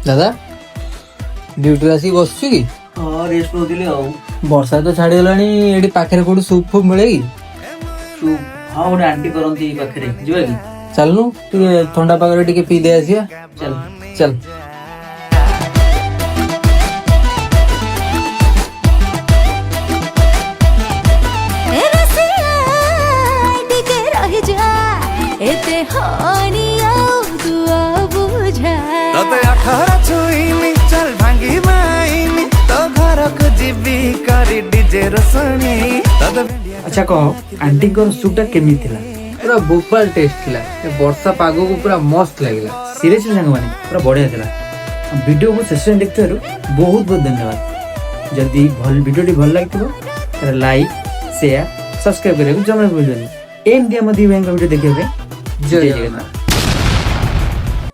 दादा ड्यूटी आसी बसछु कि हाँ रेस्ट नौथिली आउ वर्षा तो छाड़ी गलानी एडी पाखरे कोडी सूप फूप मिले कि तू हाँ गोटे आंटी करंती पाखरे जिबा कि चलनु टिके ठंडा पागरे टिके पी दे आसिया चल चल एते हानी आउ दुआ बुझा तते 18 छुईनी चल भांगी माईनी तो घर को जीवी करी डीजे रसनी तते अच्छा कह आंटी को सूपटा केमी थिला पूरा बोपाल टेस्ट थिला ए वर्षा पागो को पूरा मस्त लागिला सीरियसली संग माने पूरा बढ़िया थिला वीडियो को सेशन देखथारु बहुत बहुत धन्यवाद जदी भल वीडियो टी भल लागथिबो त लाइक शेयर सब्सक्राइब करे जमा भूलनी एम दिया मदी बैंक वीडियो देखिबे जय जगन्नाथ।